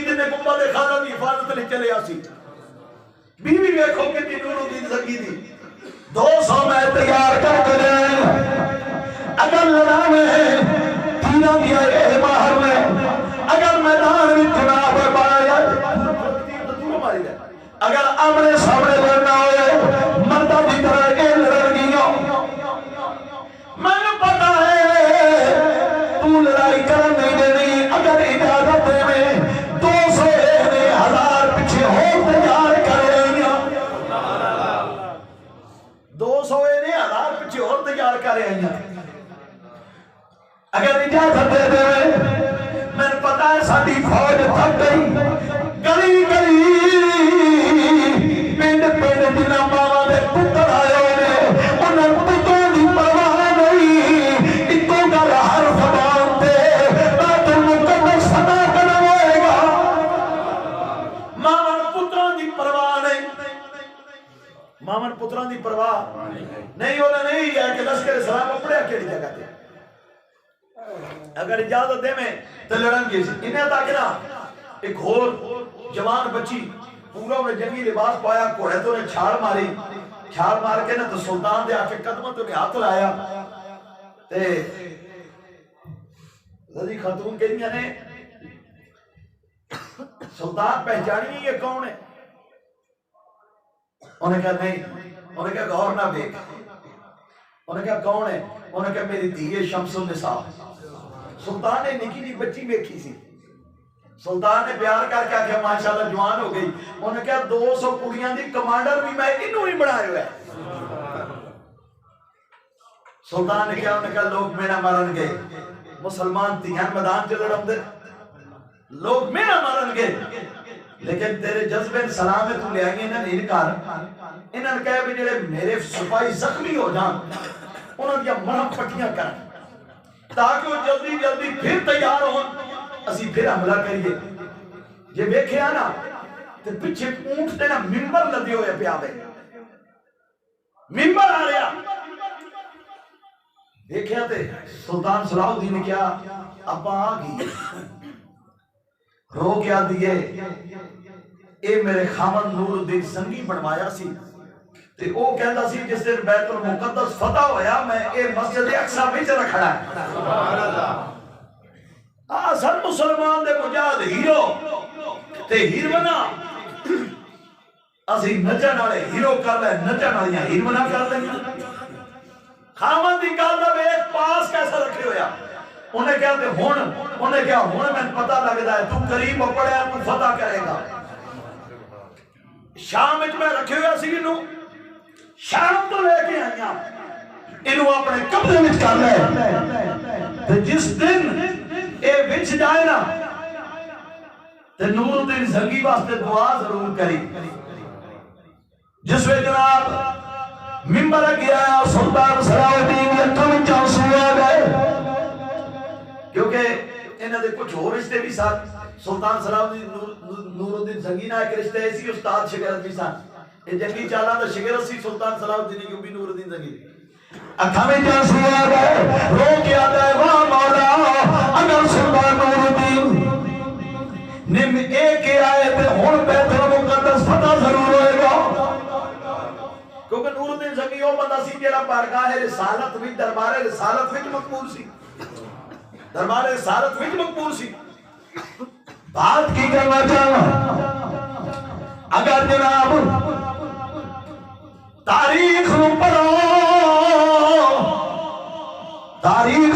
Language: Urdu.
یزید نے گنبد خانہ کی حفاظت لے چلے آسی بیوی ویکھو کتنی نور الدین زنگی دی 200 میں تیار کر کے دیں اگر لڑاوے تیرہ دیا اے باہر میں اگر میدان میں جناب بایا اگر آمنے سامنے لڑنا ہوئے مردہ دی طرح اے لڑ گیا میں نے پتا ہے تو لڑائی کر نہیں دینی اگر اجازت دے میں 200 نے 1000 پیچھے ہو تیار کریں گا 200 نے 1000 پیچھے ہو تیار کریں گا اگر اجازت دے دے میں نے پتا ہے ساتھی فوج تھک گئی گلی گلی پنڈ پنڈ جنہ ماما دے پتر آئے ہوئے انہیں پتوں دی پرواہ نہیں اتوں گل ہر زبان تے بیت المقدس صدا کروائے گا ماما پتروں دی پرواہ نہیں ماما پتروں دی پرواہ نہیں ہونا نہیں ہے کہ لشکر سلام اپنے اکیلی جگہ تے اگر اجازت دے میں تو لڑن گے انہیں تاکہ نا ایک اور جوان بچی پورا انہیں جنگی لباس پایا کوڑے تو انہیں چھاڑ مار کے نا تو سلطان دے آکے قدمہ تو انہیں ہاتھ لایا تے رضی خاتون کے لیے نے سلطان پہچانی نہیں یہ کون ہے انہیں کہا نہیں انہیں کہا غور نہ دیکھ انہیں کہا کون ہے انہیں کہا میری دھیے شمس النساء سلطان نے نکی جی بچی بیکھی سی سلطان نے پیار کر کے آکھا ماشاءاللہ جوان ہو گئی انہوں نے کہا 200 کڑیاں دی کمانڈر بھی میں انہوں ہی بڑھائے ہوئے سلطان نے کہا لوگ میرا مرن گئے مسلمان تیان میدان چلے رہا دے لوگ میرا مرن گئے لیکن تیرے جذبے سلام میں تو لے آئیں انہوں نے انکار انہوں نے کہا بھی جڑے میرے سپاہی زخمی ہو جان انہوں نے مرم پٹیاں کریں تاکہ وہ جلدی جلدی پھر تیار ہوں اسی پھر حملہ کریے یہ بیکھے آنا تو پچھے اونٹ دینا ممبر لدی ہوئے پیاوے ممبر آ رہا دیکھے آتے سلطان صلاح الدین نے کیا ابا آگئی رو کیا دیئے اے میرے خامن نور الدین زنگی بنوایا سی تے او کہندا سی جس دن بیت المقدس فتح ہویا میں اے مسجد اقصی وچ رکھنا ہے سبحان اللہ اصل مسلمان دے مجاہد ہیرو تے ہیرونا اسی نچن والے ہیرو کر لے نچن والیاں ہیرونا کر لیں خامن دی گل دا ویکھ پاس کیسا رکھے ہویا انہیں کہا تے ہن انہیں کہا ہن میں پتہ لگدا ہے تو قریب پڑھیا تو فتح کرے گا شام وچ میں رکھے ہویا سی نو شام تو لے کے آئیاں انہوں اپنے قبضے میں کر لے تو جس دن اے وچ جائے نا تو نور الدین زنگی واسطے دعا ضرور کری جس میں جناب ممبر گیا سلطان صلاح الدین یکم چانسو آ گئے کیونکہ انہوں نے کچھ ہو رشتے بھی ساتھ سلطان صلاح الدین نور الدین زنگی نہ ایک رشتے ایسی استاد شگرت بھی ساتھ یہ جنگی چالا تو شگر سی سلطان صلاح الدین کی بھی نور الدین زنگی اکھاویں جان سوا گئے رو کے آتا ہے واہ مولا اگر سلطان نور الدین نم ایک آئے تھے ہون بیت المقدس فتح ضرور ہوئے گا کیونکہ نور الدین زنگی وہ بندہ سی جیڑا بارگاہ رسالت وچ دربار رسالت وچ مقبول سی دربار رسالت وچ مقبول سی بات کی کرنا چاہنا اگر جناب تاریخ نو پڑھو تاریخ